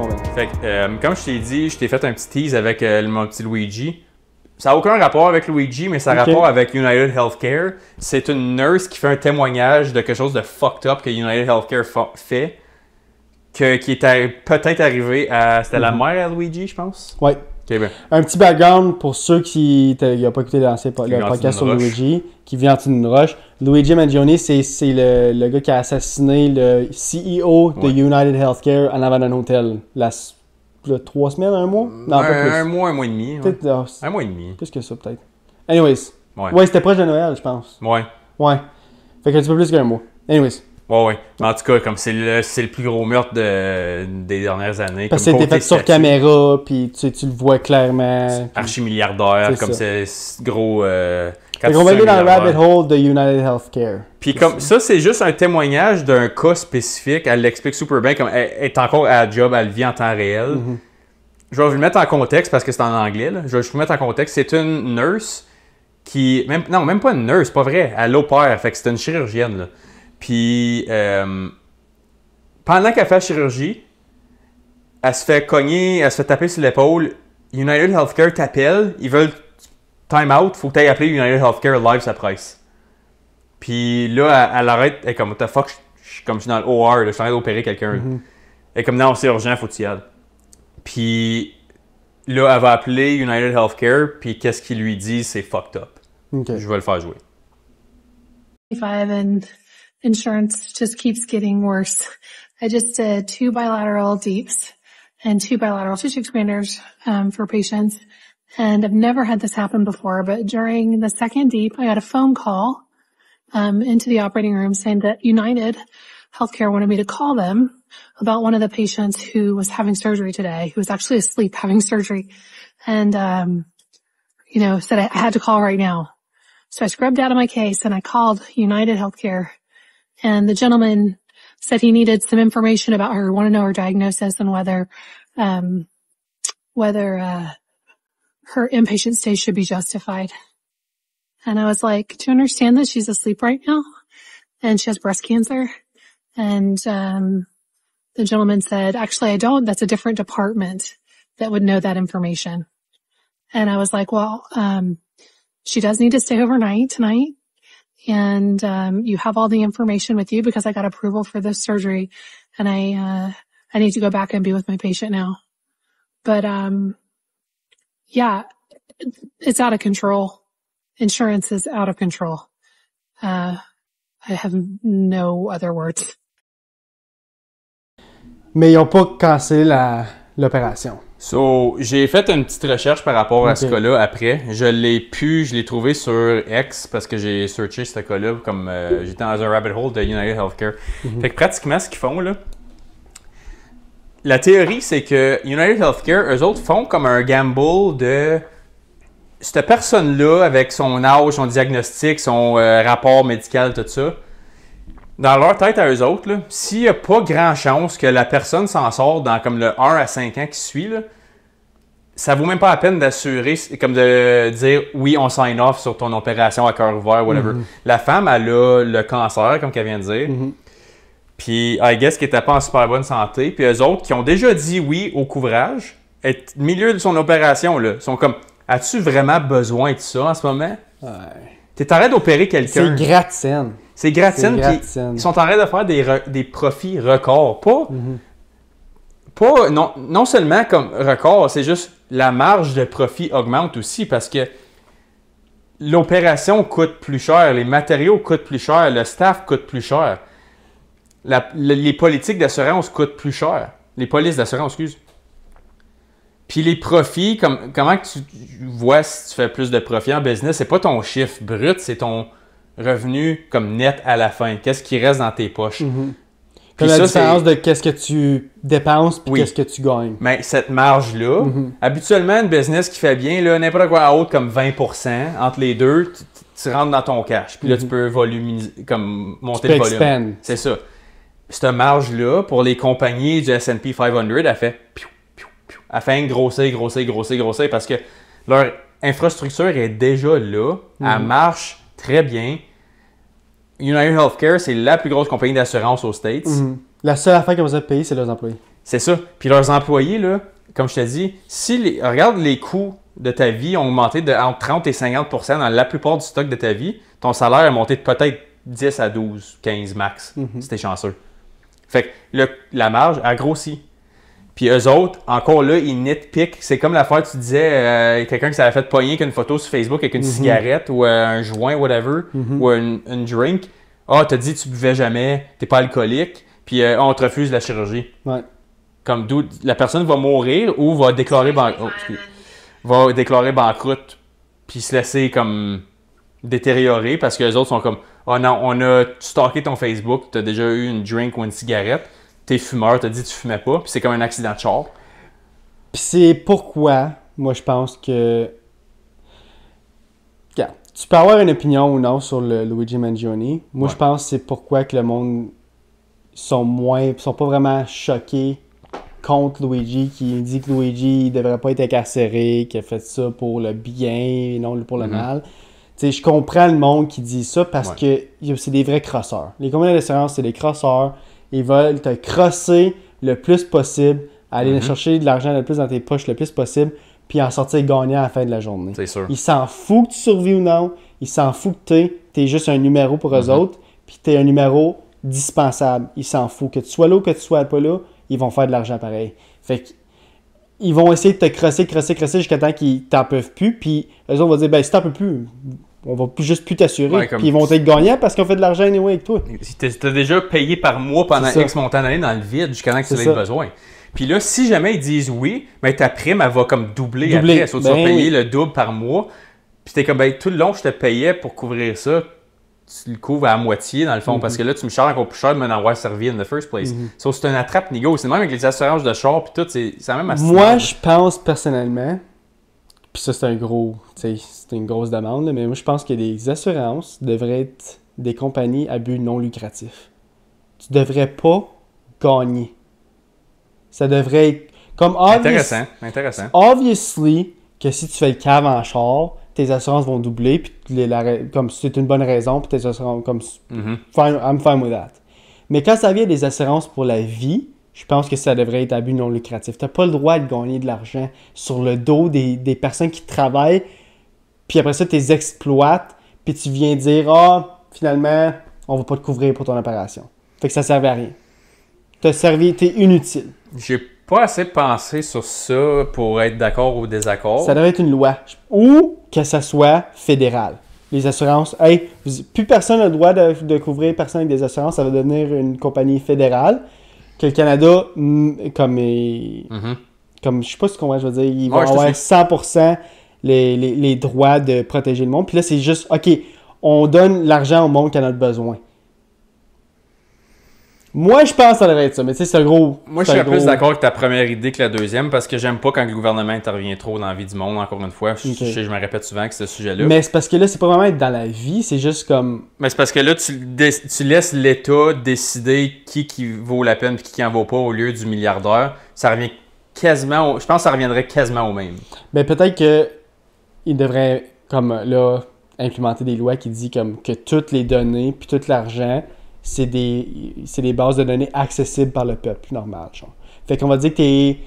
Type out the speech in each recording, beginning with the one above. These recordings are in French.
compagnie. Fait que, comme je t'ai dit, je t'ai fait un petit tease avec mon petit Luigi. Ça n'a aucun rapport avec Luigi, mais ça a rapport avec United Healthcare. C'est une nurse qui fait un témoignage de quelque chose de fucked up que United Healthcare fait, qui est peut-être arrivé à... C'était la mère à Luigi, je pense? Ouais. Okay, ben. Un petit background pour ceux qui n'ont pas écouté le podcast sur Luigi, qui vit en dessous d'une roche. Luigi Mangione, c'est le gars qui a assassiné le CEO de United Healthcare en avant d'un hôtel. 3 semaines, un mois? Non, pas plus. Un mois et demi. Ouais. Un mois et demi. Plus que ça, peut-être. Anyways. Ouais, c'était proche de Noël, je pense. Ouais. Fait qu'un petit peu plus qu'un mois. Anyways. Ouais. Mais en tout cas, comme c'est le plus gros meurtre des dernières années. Parce que c'était fait sur caméra, puis tu le vois clairement. Archi-milliardaire, comme c'est gros... Fait qu'on va aller dans le rabbit hole de United Healthcare. Puis comme ça, c'est juste un témoignage d'un cas spécifique. Elle l'explique super bien, comme elle est encore à la job, elle vit en temps réel. Je vais vous le mettre en contexte parce que c'est en anglais. Là. Je vais vous mettre en contexte. C'est une nurse qui... même pas une nurse, pas vrai. Elle opère, fait que c'est une chirurgienne. Là. Puis, pendant qu'elle fait la chirurgie, elle se fait cogner, elle se fait taper sur l'épaule. United Healthcare t'appelle, ils veulent time out, faut que tu ailles appeler United Healthcare live sa presse. Puis là, elle arrête, elle est comme, what the fuck, je suis dans le OR, là, je suis en train d'opérer quelqu'un. Elle est comme, non, c'est urgent, faut que tu y ailles. Puis là, elle va appeler United Healthcare, puis qu'est-ce qu'ils lui disent, c'est fucked up. Je vais le faire jouer. And insurance just keeps getting worse. I just did 2 bilateral deeps and 2 bilateral tissue expanders for patients. And I've never had this happen before, but during the second deep, I got a phone call into the operating room saying that United Healthcare wanted me to call them about one of the patients who was having surgery today, who was actually asleep having surgery. And, said I had to call right now. So I scrubbed out of my case and I called United Healthcare. And the gentleman said he needed some information about her, wanted to know her diagnosis and whether her inpatient stay should be justified. And I was like, do you understand that she's asleep right now? And she has breast cancer. And the gentleman said, actually, I don't. That's a different department that would know that information. And I was like, well, she does need to stay overnight tonight. And you have all the information with you because I got approval for this surgery. And I need to go back and be with my patient now. But yeah, it's out of control. Insurance is out of control. I have no other words. Mais ils n'ont pas cancellé l'opération. So, j'ai fait une petite recherche par rapport à ce cas-là après. Je l'ai trouvé sur X parce que j'ai searché ce cas-là comme j'étais dans un rabbit hole de United Healthcare. Fait que pratiquement ce qu'ils font là, la théorie c'est que United Healthcare, eux autres font comme un gamble de cette personne-là avec son âge, son diagnostic, son rapport médical, tout ça. Dans leur tête à eux autres, s'il n'y a pas grand chance que la personne s'en sort dans comme le 1 à 5 ans qui suit, là, ça vaut même pas la peine d'assurer, comme de dire oui, on sign off sur ton opération à cœur ouvert, whatever. La femme, elle a le cancer, comme qu'elle vient de dire. Puis, I guess qu'elle n'était pas en super bonne santé. Puis eux autres qui ont déjà dit oui au couvrage, au milieu de son opération, là, sont comme, as-tu vraiment besoin de ça en ce moment? Ouais. T'es en train d'opérer quelqu'un. C'est gratte-scène. C'est gratte-scène. Ils sont en train de faire des profits records. Pas non seulement comme record, c'est juste la marge de profit augmente aussi parce que l'opération coûte plus cher, les matériaux coûtent plus cher, le staff coûte plus cher. Les politiques d'assurance coûtent plus cher. Les polices d'assurance, excuse. Puis les profits, comment tu vois si tu fais plus de profit en business, c'est pas ton chiffre brut, c'est ton revenu comme net à la fin. Qu'est-ce qui reste dans tes poches? Puis la différence de qu'est-ce que tu dépenses puis qu'est-ce que tu gagnes. Mais cette marge-là, habituellement, une business qui fait bien, là, n'importe quoi à haute comme 20%, entre les deux, tu rentres dans ton cash. Puis là, tu peux comme monter le volume. Expand. C'est ça. Cette marge-là, pour les compagnies du S&P 500, elle fait grossir parce que leur infrastructure est déjà là. Elle marche très bien. United Healthcare, c'est la plus grosse compagnie d'assurance aux States. La seule affaire qu'ils ont besoin de payer, c'est leurs employés. C'est ça. Puis leurs employés, là, comme je te dis, regarde les coûts de ta vie ont augmenté de entre 30 et 50% dans la plupart du stock de ta vie, ton salaire a monté de peut-être 10 à 12, 15 max, si t'es chanceux. Fait que la marge a grossi. Puis eux autres, encore là, ils nitpickent. C'est comme l'affaire, tu disais, quelqu'un qui s'avait fait pogner qu'une photo sur Facebook avec une cigarette ou un joint, whatever, ou une drink. Ah, t'as dit que tu buvais jamais, t'es pas alcoolique, puis on te refuse la chirurgie. Ouais. Comme d'où la personne va mourir ou va déclarer banqueroute, puis se laisser comme détériorer parce que les autres sont comme oh non, on a stalké ton Facebook, t'as déjà eu une drink ou une cigarette, t'es fumeur, t'as dit que tu fumais pas, puis c'est comme un accident de char. Puis c'est pourquoi, moi je pense que. Regarde, tu peux avoir une opinion ou non sur le Luigi Mangione. Moi je pense que c'est pourquoi que le monde sont pas vraiment choqués contre Luigi, qui dit que Luigi ne devrait pas être incarcéré, qu'il a fait ça pour le bien et non pour le mal. T'sais, je comprends le monde qui dit ça parce que c'est des vrais crosseurs. Les compagnies d'assurance, c'est des crosseurs. Ils veulent te crosser le plus possible, aller chercher de l'argent le plus dans tes poches le plus possible, puis en sortir gagnant à la fin de la journée. C'est sûr. Ils s'en foutent que tu survives ou non. Ils s'en foutent que t'es juste un numéro pour eux autres, puis t'es un numéro dispensable. Ils s'en foutent. Que tu sois là ou que tu sois pas là, ils vont faire de l'argent pareil. Fait que ils vont essayer de te crosser jusqu'à temps qu'ils t'en peuvent plus, puis eux autres vont dire, ben si t'en peux plus, on va juste plus t'assurer, puis ils vont être gagnants parce qu'on fait de l'argent anyway avec toi. Si t'as déjà payé par mois pendant X montant d'années dans le vide jusqu'à temps que tu aies besoin. Puis là, si jamais ils disent oui, ben ta prime, elle va comme doubler. Après. Tu vas payer le double par mois, puis t'es comme, ben tout le long, je te payais pour couvrir ça. Tu le couvres à moitié, dans le fond, parce que là, tu me charges encore plus cher de m'en avoir servi in the first place. So, c'est une attrape négo. C'est même avec les assurances de char, puis tout, c'est la même astuce. Moi, je pense personnellement, puis ça, c'est une grosse demande, là, mais moi, je pense que les assurances devraient être des compagnies à but non lucratif. Tu devrais pas gagner. Ça devrait être comme intéressant. Obviously, que si tu fais le cave en char, tes assurances vont doubler, puis comme c'est une bonne raison, puis tes assurances, comme I'm fine with that. Mais quand ça vient des assurances pour la vie, je pense que ça devrait être à but non lucratif. Tu n'as pas le droit de gagner de l'argent sur le dos des personnes qui travaillent, puis après ça, tu les exploites, puis tu viens dire finalement, on va pas te couvrir pour ton opération. Fait que ça ne servait à rien. T'es inutile. J'ai pas assez pensé sur ça pour être d'accord ou désaccord. Ça devrait être une loi. Ou que ça soit fédéral. Les assurances, plus personne n'a le droit de couvrir personne avec des assurances, ça va devenir une compagnie fédérale. Que le Canada, comme je sais pas comment je veux dire, ils vont avoir 100% les droits de protéger le monde. Puis là, c'est juste, OK, on donne l'argent au monde qui en a besoin. Moi, je pense que ça devrait être ça, mais tu sais, c'est gros. Moi, je serais plus d'accord avec ta première idée que la deuxième, parce que j'aime pas quand le gouvernement intervient trop dans la vie du monde, encore une fois. Je me répète souvent que c'est ce sujet-là. Mais c'est parce que là, c'est pas vraiment être dans la vie, c'est juste comme... Mais c'est parce que là, tu laisses l'État décider qui vaut la peine et qui en vaut pas au lieu du milliardaire. Ça revient quasiment... Je pense que ça reviendrait quasiment au même. Ben peut-être qu'il devrait, comme là, implémenter des lois qui disent comme que toutes les données puis tout l'argent... C'est des bases de données accessibles par le peuple normal. Genre. Fait qu'on va dire que t'es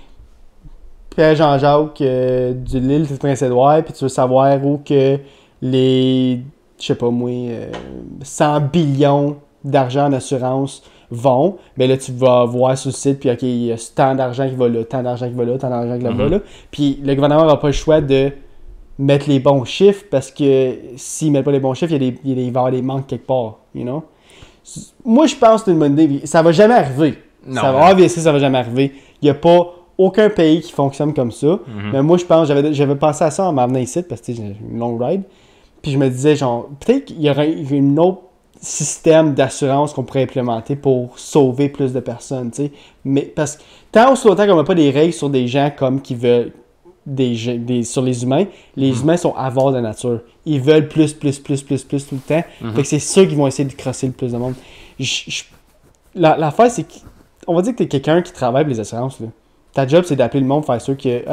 Pierre Jean-Jacques de l'île de Prince-Édouard, puis tu veux savoir où que les, je sais pas moi, 100 billions d'argent en assurance vont. Ben là, tu vas voir sur le site, puis OK, il y a tant d'argent qui va là, tant d'argent qui va là, tant d'argent qui va là. Puis le gouvernement n'aura pas le choix de mettre les bons chiffres, parce que s'ils mettent pas les bons chiffres, il va y avoir des manques quelque part, you know? Moi, je pense que c'est une bonne idée. Ça va jamais arriver. Non, ça va jamais arriver. Il n'y a pas aucun pays qui fonctionne comme ça. Mais moi, je pense, j'avais pensé à ça en m'amenant ici, parce que j'ai une long ride. Puis je me disais, genre, peut-être qu'il y aurait un autre système d'assurance qu'on pourrait implémenter pour sauver plus de personnes, tu sais. Mais parce que tant aussi longtemps qu'on n'a pas des règles sur des gens comme qui veulent sur les humains, les humains sont avares de nature. Ils veulent plus tout le temps. Fait que c'est sûr qu'ils vont essayer de crosser le plus de monde. L'affaire, c'est qu'on va dire que tu es quelqu'un qui travaille pour les assurances. Là. Ta job, c'est d'appeler le monde, faire sûr que,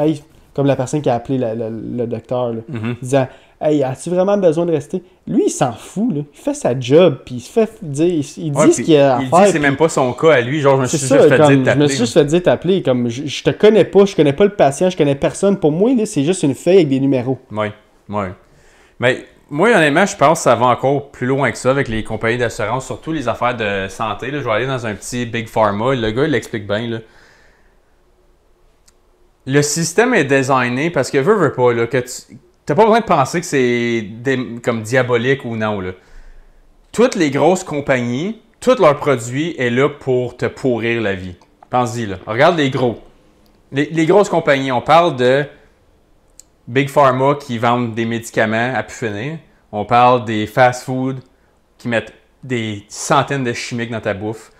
comme la personne qui a appelé le docteur, là, disant Hey, as-tu vraiment besoin de rester? Lui, il s'en fout, là. Il fait sa job, puis il se fait dire, il dit ce qu'il y a à faire. Il dit c'est même pas son cas à lui, genre je me suis juste fait dire t'appeler. Je me suis juste fait dire t'appeler, comme je te connais pas le patient, je connais personne. Pour moi, là, c'est juste une feuille avec des numéros. Oui. Mais moi, honnêtement, je pense que ça va encore plus loin que ça avec les compagnies d'assurance, surtout les affaires de santé. Là. Je vais aller dans un petit Big Pharma. Le gars, il l'explique bien, là. Le système est designé parce que veux pas, là, que t'as pas besoin de penser que c'est comme diabolique ou non, là. Toutes les grosses compagnies, tous leurs produits est là pour te pourrir la vie. Pense-y, là. Regarde les gros. Les grosses compagnies, on parle de Big Pharma qui vendent des médicaments à pu finir. On parle des fast-food qui mettent des centaines de chimiques dans ta bouffe.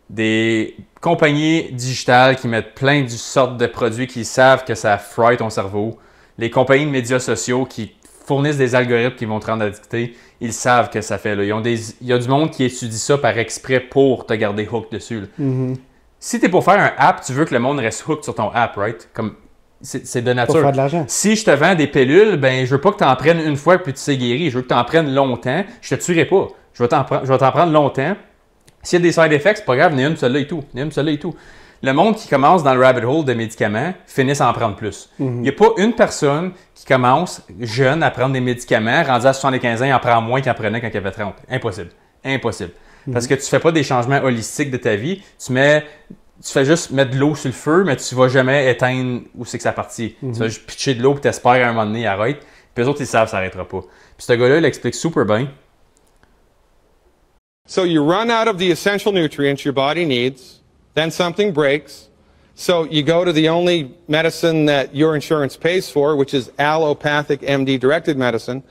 Des compagnies digitales qui mettent plein de sortes de produits qui savent que ça fry ton cerveau. Les compagnies de médias sociaux qui fournissent des algorithmes qui vont te rendre addicté, ils savent que ça fait. Là. Il y a du monde qui étudie ça par exprès pour te garder hook dessus. Si tu es pour faire un app, tu veux que le monde reste hook sur ton app, right? Comme c'est de nature. Pour faire de l'argent. Si je te vends des pilules, ben je veux pas que tu en prennes une fois puis tu sais guéri. Je veux que tu en prennes longtemps. Je te tuerai pas. Je vais t'en prendre longtemps. S'il y a des side effects, c'est pas grave, n'aie une, celle-là et tout. Le monde qui commence dans le rabbit hole de médicaments finissent à en prendre plus. Il n'y a pas une personne qui commence jeune à prendre des médicaments, rendu à 75 ans, il en prend moins qu'il en prenait quand il avait 30. Impossible. Parce que tu fais pas des changements holistiques de ta vie. Tu fais juste mettre de l'eau sur le feu, mais tu vas jamais éteindre où c'est que ça partit. Tu vas juste pitcher de l'eau et t'espères à un moment donné, il arrête. Puis eux autres, ils savent que ça n'arrêtera pas. Puis ce gars-là, il explique super bien. So you run out of the essential nutrients your body needs, then something breaks. So you go to the only medicine that your insurance pays for, which is allopathic MD-directed medicine.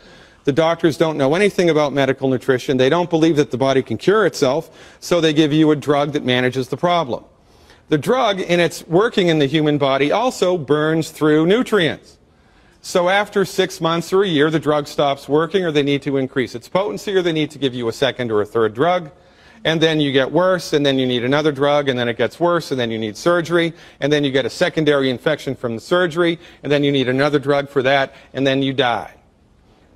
The doctors don't know anything about medical nutrition. They don't believe that the body can cure itself, so they give you a drug that manages the problem. The drug, in its working in the human body, also burns through nutrients. So after 6 months or a year, the drug stops working, or they need to increase its potency, or they need to give you a second or a third drug. And then you get worse, and then you need another drug, and then it gets worse, and then you need surgery, and then you get a secondary infection from the surgery, and then you need another drug for that, and then you die.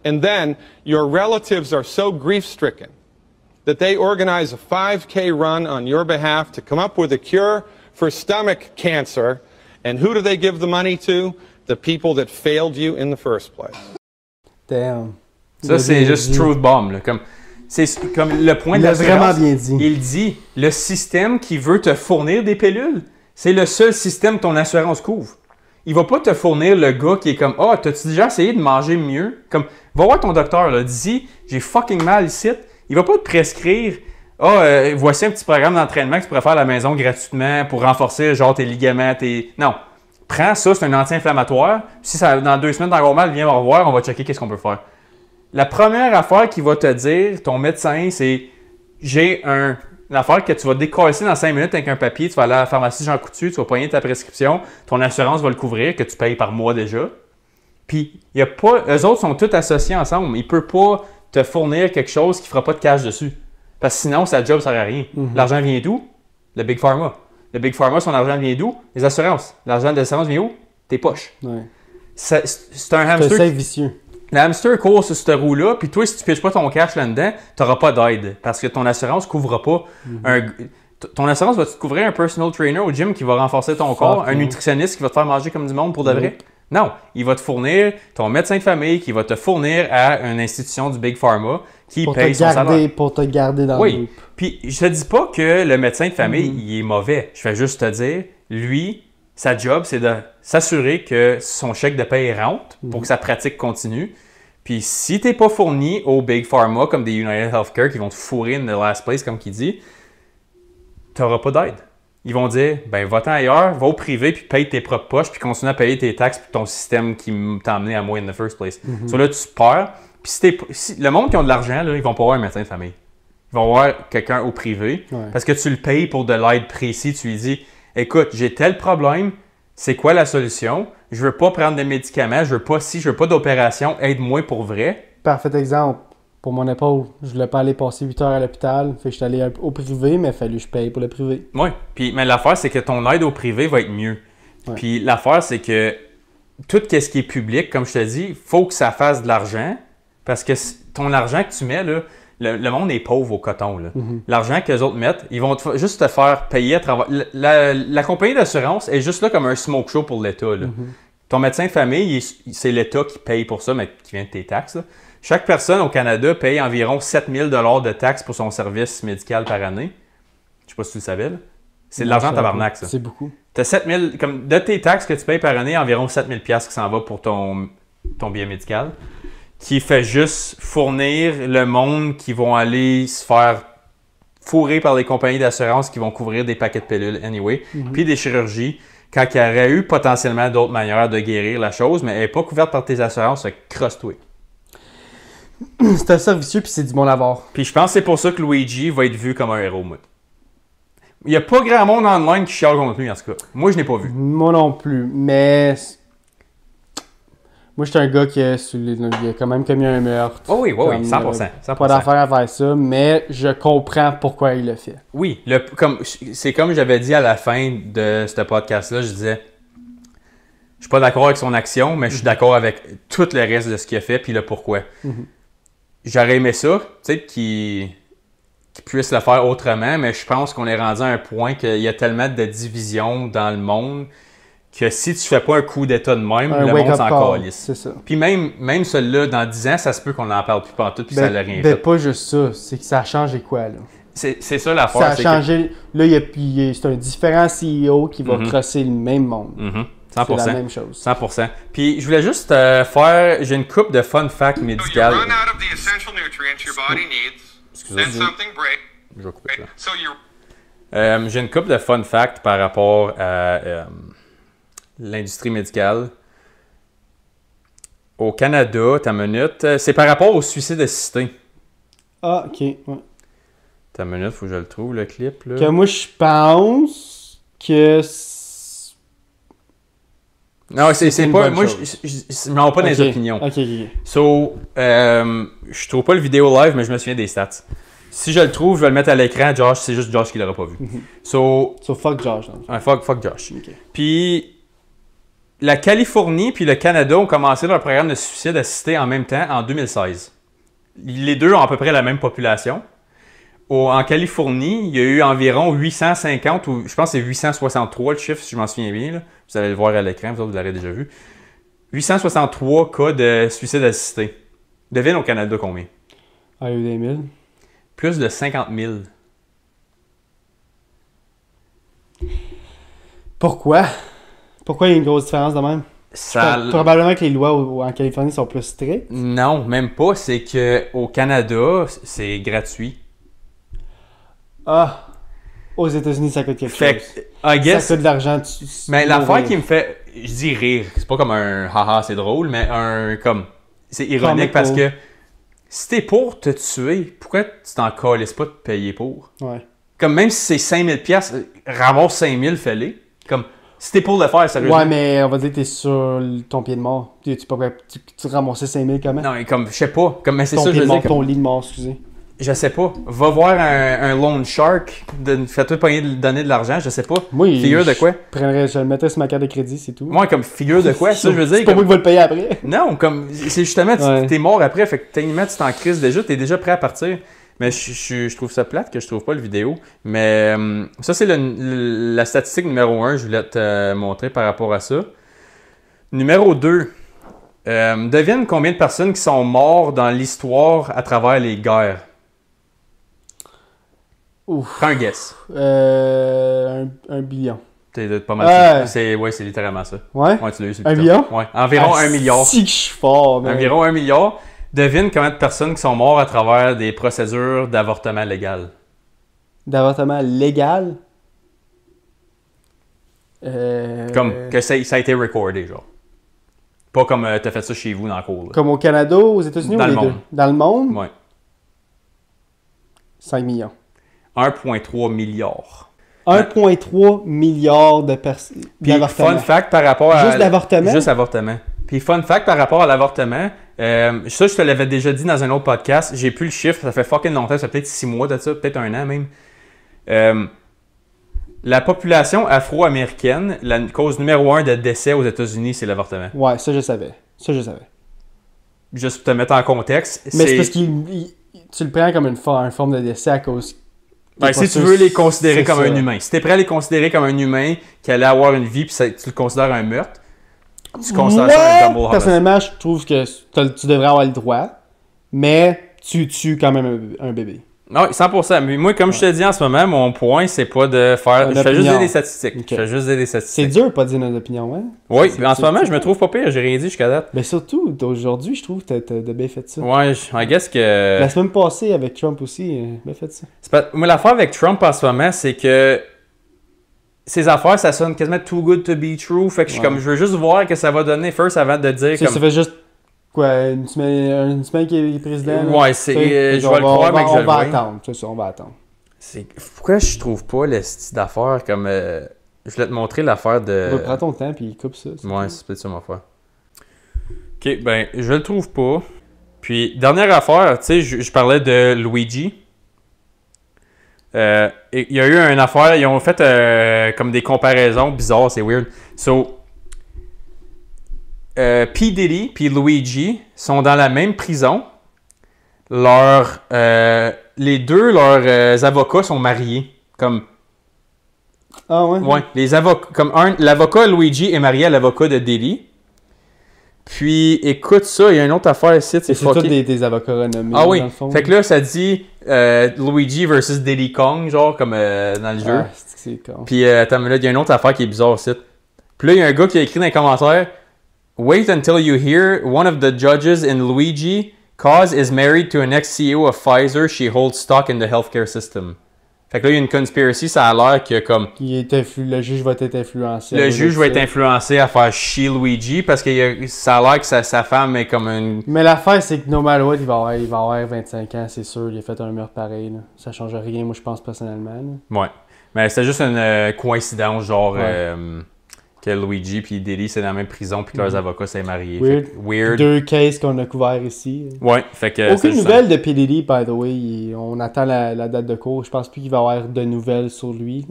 And then your relatives are so grief-stricken that they organize a 5K run on your behalf to come up with a cure for stomach cancer. And who do they give the money to? The people that failed you in the first place. Damn. Ça, c'est juste truth bomb. Là. C'est comme le point de l'assurance. Il a vraiment bien dit. Il dit, le système qui veut te fournir des pilules, c'est le seul système que ton assurance couvre. Il va pas te fournir le gars qui est comme « Ah, t'as-tu déjà essayé de manger mieux? » Comme, va voir ton docteur, là, dis « J'ai fucking mal ici. » Il va pas te prescrire « Ah, voici un petit programme d'entraînement que tu pourrais faire à la maison gratuitement pour renforcer genre tes ligaments, tes... » Non. Prends ça, c'est un anti-inflammatoire. Si ça, dans 2 semaines, t'as encore mal, viens me revoir, on va checker qu'est-ce qu'on peut faire. La première affaire qu'il va te dire, ton médecin, c'est « J'ai une affaire que tu vas décasser dans 5 minutes avec un papier, tu vas aller à la pharmacie Jean Coutu, tu vas poigner ta prescription, ton assurance va le couvrir, que tu payes par mois déjà. » Puis, il y a pas, eux autres sont tous associés ensemble. Il ne peut pas te fournir quelque chose qui ne fera pas de cash dessus. Parce que sinon, sa job ne sert à rien. L'argent vient d'où? Le Big Pharma. Le Big Pharma, son argent vient d'où? Les assurances. L'argent de l'assurance vient où? Tes poches. Ouais. C'est un hamster. C'est vicieux. Le hamster court sur cette roue-là, puis toi, si tu ne pitches pas ton cash là-dedans, tu n'auras pas d'aide. Parce que ton assurance ne couvrira pas. Ton assurance va te couvrir un personal trainer au gym qui va renforcer ton corps, un nutritionniste qui va te faire manger comme du monde pour de vrai? Non. Il va te fournir ton médecin de famille qui va te fournir à une institution du Big Pharma qui paye son salaire. Pour te garder dans le loop. Puis je te dis pas que le médecin de famille, il est mauvais. Je fais juste te dire, lui, sa job, c'est de s'assurer que son chèque de paie rentre pour que sa pratique continue. Puis si tu n'es pas fourni au Big Pharma comme des United Healthcare qui vont te fourrer in the last place, comme qu'il dit, tu n'auras pas d'aide. Ils vont dire, ben va-t'en ailleurs, va au privé, puis paye tes propres poches, puis continue à payer tes taxes pour ton système qui t'a amené à moi in the first place. So là, tu perds. Puis si le monde qui a de l'argent, là, ils vont pas avoir un médecin de famille. Ils vont avoir quelqu'un au privé, parce que tu le payes pour de l'aide précise. Tu lui dis, écoute, j'ai tel problème, c'est quoi la solution? Je veux pas prendre des médicaments, je veux pas d'opération, aide-moi pour vrai. Parfait exemple. Pour mon épaule, je voulais pas aller passer 8 heures à l'hôpital. Fait que je suis allé au privé, mais il a fallu que je paye pour le privé. Oui, mais l'affaire, c'est que ton aide au privé va être mieux. Ouais. Puis l'affaire, c'est que tout ce qui est public, comme je te dis, il faut que ça fasse de l'argent. Parce que ton argent que tu mets, là, le monde est pauvre au coton. Là. L'argent que les autres mettent, ils vont juste te faire payer à travers. La compagnie d'assurance est juste là comme un smoke show pour l'État. Ton médecin de famille, c'est l'État qui paye pour ça, mais qui vient de tes taxes. Là. Chaque personne au Canada paye environ 7 000 $ de taxes pour son service médical par année. Je sais pas si tu le savais. Là. C'est de l'argent tabarnak, ça. C'est beaucoup. Tu as 7 000, comme de tes taxes que tu payes par année, environ 7 000 $ qui s'en va pour ton bien médical, qui fait juste fournir le monde qui vont aller se faire fourrer par les compagnies d'assurance qui vont couvrir des paquets de pilules anyway, puis des chirurgies, quand il y aurait eu potentiellement d'autres manières de guérir la chose, mais elle n'est pas couverte par tes assurances, crosse-toi. C'est un servicieux puis c'est du bon avoir. Puis je pense que c'est pour ça que Luigi va être vu comme un héros, moi. Il n'y a pas grand monde online qui chiale contre lui, en tout cas. Moi, je n'ai pas vu. Moi non plus, mais... Moi, je suis un gars qui a quand même commis un meurtre. Oh oui, oui, 100%. Pas d'affaire à faire ça, mais je comprends pourquoi il le fait. Oui, c'est comme j'avais dit à la fin de ce podcast-là, je disais, je suis pas d'accord avec son action, mais je suis d'accord avec tout le reste de ce qu'il a fait, puis le pourquoi. J'aurais aimé ça, tu sais, qu'il puisse le faire autrement, mais je pense qu'on est rendu à un point qu'il y a tellement de divisions dans le monde que si tu fais pas un coup d'état de même, le monde s'en calisse. C'est ça. Puis même celui-là, dans 10 ans, ça se peut qu'on n'en parle plus pantoute, puis ça l'a rien fait. Pas juste ça, c'est que ça a changé quoi, là? C'est ça l'affaire. Ça a changé. Là, c'est un différent CEO qui va crosser le même monde. 100%. C'est la même chose. 100%. Puis je voulais juste j'ai une coupe de fun fact médical. Excusez-moi. Je vais couper ça. J'ai une coupe de fun fact par rapport à l'industrie médicale. Au Canada, ta minute, c'est par rapport au suicide assisté. Ah, ok. Ouais. Ta minute, faut que je le trouve, le clip. Là. Que moi, je pense que... Non, c'est pas... Moi, je m'en vais pas dans les opinions. Ok. So, je trouve pas le vidéo live, mais je me souviens des stats. Si je le trouve, je vais le mettre à l'écran. Josh, c'est juste Josh qui l'aura pas vu. So fuck Josh. Fuck Josh. Okay. Puis, la Californie puis le Canada ont commencé leur programme de suicide assisté en même temps en 2016. Les deux ont à peu près la même population. En Californie, il y a eu environ 850, ou je pense que c'est 863 le chiffre, si je m'en souviens bien. Là. Vous allez le voir à l'écran, vous l'avez déjà vu. 863 cas de suicide assisté. Devine au Canada combien? Ah, il y a eu des 1000. Plus de 50 000. Pourquoi? Pourquoi il y a une grosse différence de même? Probablement que les lois en Californie sont plus strictes. Non, même pas. C'est qu'au Canada, c'est gratuit. Ah! Aux États-Unis, ça coûte quelque chose. Ça coûte de l'argent. Mais l'affaire qui me fait, je dis rire, c'est pas comme un haha, c'est drôle, mais c'est ironique parce que si t'es pour te tuer, pourquoi tu t'en calisses pas de payer pour? Ouais. Comme même si c'est 5000 $, ramasse 5000, fais-les. Comme, si t'es pour le faire, sérieusement. Ouais, mais on va dire que t'es sur ton pied de mort. Tu ramasses 5000 quand même? Non, mais comme, je sais pas. Comme, mais c'est ton ça, pied je de veux mort, dire. ton lit de mort, excusez. Je sais pas. Va voir un loan shark, fais-toi donner de l'argent, je sais pas. Oui, figure de quoi? Je le mettrais sur ma carte de crédit, c'est tout. Moi, comme figure de quoi? Ça, je veux dire. C'est pas moi qui vais le payer après. Non, comme, c'est justement, t'es mort après, fait que techniquement, tu t'en crises déjà, t'es déjà prêt à partir. Mais je trouve ça plate que je trouve pas le vidéo. Mais ça, c'est la statistique numéro 1, je voulais te montrer par rapport à ça. Numéro 2, devine combien de personnes qui sont mortes dans l'histoire à travers les guerres? Ouf. Prends un guess. 1 billion. T'es pas mal. C'est littéralement ça. Ouais? Ouais, tu l'as eu. 1 billion? Ouais. Environ 1 milliard. Si que je suis fort, mais... Environ 1 milliard. Devine combien de personnes qui sont mortes à travers des procédures d'avortement légal. D'avortement légal? Comme que ça a été recordé, genre. Pas comme t'as fait ça chez vous dans le cours. Là. Comme au Canada, aux États-Unis dans ou le les monde. deux? Dans le monde? Ouais. 5 millions. 1,3 milliard. 1,3 milliard de personnes. Puis fun fact par rapport à... Juste d'avortement? Juste avortement. Puis fun fact par rapport à l'avortement, ça je te l'avais déjà dit dans un autre podcast, j'ai plus le chiffre, ça fait fucking longtemps, ça fait peut-être 6 mois de ça, peut-être 1 an même. La population afro-américaine, la cause numéro 1 de décès aux États-Unis, c'est l'avortement. Ouais, ça je savais. Juste pour te mettre en contexte. Mais c'est parce que tu le prends comme une forme de décès à cause. Ben, si tu veux les considérer comme un humain. Si t'es prêt à les considérer comme un humain qui allait avoir une vie puis tu le considères un meurtre, tu considères ça un double homicide. Personnellement, je trouve que tu devrais avoir le droit, mais tu tues quand même un bébé. Oui, 100%. Mais moi, comme je te dis en ce moment, mon point, c'est pas de faire... Je fais juste dire des statistiques. Okay. Je fais juste dire des statistiques. C'est dur de pas dire nos opinions, hein? Oui, mais en ce moment, je me trouve pas pire. J'ai rien dit jusqu'à date. Mais surtout, aujourd'hui, je trouve que t'as bien fait ça. Ouais, I guess que... La semaine passée, avec Trump aussi, bien fait ça. Moi, l'affaire avec Trump en ce moment, c'est que ses affaires, ça sonne quasiment too good to be true. Fait que je veux juste voir que ça va donner first avant de dire comme... Ça fait juste... Quoi, une semaine qu'il est président? Ouais, c'est... je vais le croire, mais que je le vois. On va attendre, c'est ça, on va attendre. Pourquoi je trouve pas le style d'affaires comme... je voulais te montrer l'affaire de... Prends ton temps, puis coupe ça. Ouais, c'est peut-être ça ma affaire. Ok, ben, je le trouve pas. Puis, dernière affaire, tu sais, je parlais de Luigi. Il y a eu une affaire, ils ont fait comme des comparaisons bizarres, c'est weird. So, P. Diddy puis Luigi sont dans la même prison. Les deux, leurs avocats sont mariés. Comme... Ah ouais? Ouais, les avocats. Comme l'avocat Luigi est marié à l'avocat de Diddy. Puis, écoute ça, il y a une autre affaire ici. C'est tous des avocats renommés. Ah oui, dans le fond. Fait que là, ça dit Luigi versus Diddy Kong, genre, comme dans le jeu. Ah, c'est con. Puis, attends, mais là, il y a une autre affaire qui est bizarre ici. Puis là, il y a un gars qui a écrit dans les commentaires Wait until you hear one of the judges in Luigi cause is married to an ex-CEO of Pfizer. She holds stock in the healthcare system. Fait que là, il y a une conspiracy, ça a l'air que comme... Le juge va être influencé. Le juge va être influencé à faire chier Luigi parce que ça a l'air que sa femme est comme une... Mais l'affaire, c'est que no matter what, il va avoir 25 ans, c'est sûr. Il a fait un meurtre pareil. Là. Ça change rien, moi, je pense, personnellement. Là. Ouais. Mais c'était juste une coïncidence, genre... que Luigi puis Diddy c'est dans la même prison puis que leurs avocats s'est mariés. Weird. Deux cases qu'on a couverts ici. Ouais, fait que... Aucune nouvelle de P. Diddy, by the way. On attend la date de cours. Je pense plus qu'il va y avoir de nouvelles sur lui.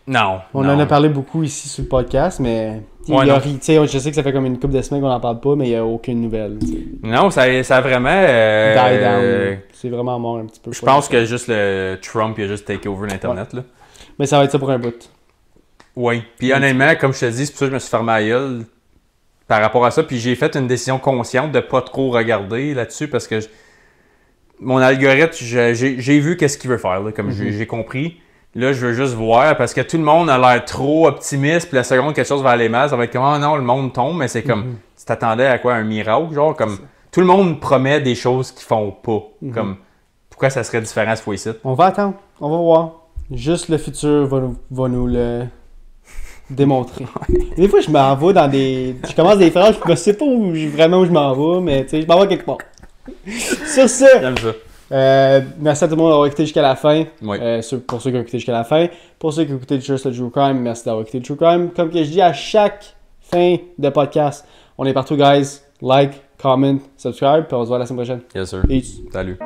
Non. On en a parlé beaucoup ici sur le podcast, mais... je sais que ça fait comme une couple de semaines qu'on n'en parle pas, mais il n'y a aucune nouvelle. T'sais. Non, ça a vraiment... die down. C'est vraiment mort un petit peu. Je pense que juste le Trump il a juste take over l'Internet. Là. Mais ça va être ça pour un bout. Oui. Puis honnêtement, comme je te dis, c'est pour ça que je me suis fermé la gueule par rapport à ça. Puis j'ai fait une décision consciente de pas trop regarder là-dessus parce que mon algorithme, j'ai vu qu'est-ce qu'il veut faire. Là, comme j'ai compris. Là, je veux juste voir parce que tout le monde a l'air trop optimiste. Puis la seconde, quelque chose va aller mal. Ça va être comme, oh non, le monde tombe. Mais c'est comme, tu t'attendais à quoi? Un miracle? Genre, comme, tout le monde promet des choses qu'ils font pas. Comme, pourquoi ça serait différent cette fois-ci? On va attendre. On va voir. Juste le futur va nous le... démontrer. Des fois, je m'en vais dans des... Je commence des phrases, je ne sais pas vraiment où je m'en vais, mais tu sais, je m'en vais quelque part. Sur ça, J'aime ça. merci à tout le monde d'avoir écouté jusqu'à la fin. Oui. Pour ceux qui ont écouté jusqu'à la fin. Pour ceux qui ont écouté juste le True Crime, merci d'avoir écouté le True Crime. Comme que je dis à chaque fin de podcast, on est partout, guys. Like, comment, subscribe, puis on se voit la semaine prochaine. Yes, sir. Peace. Salut.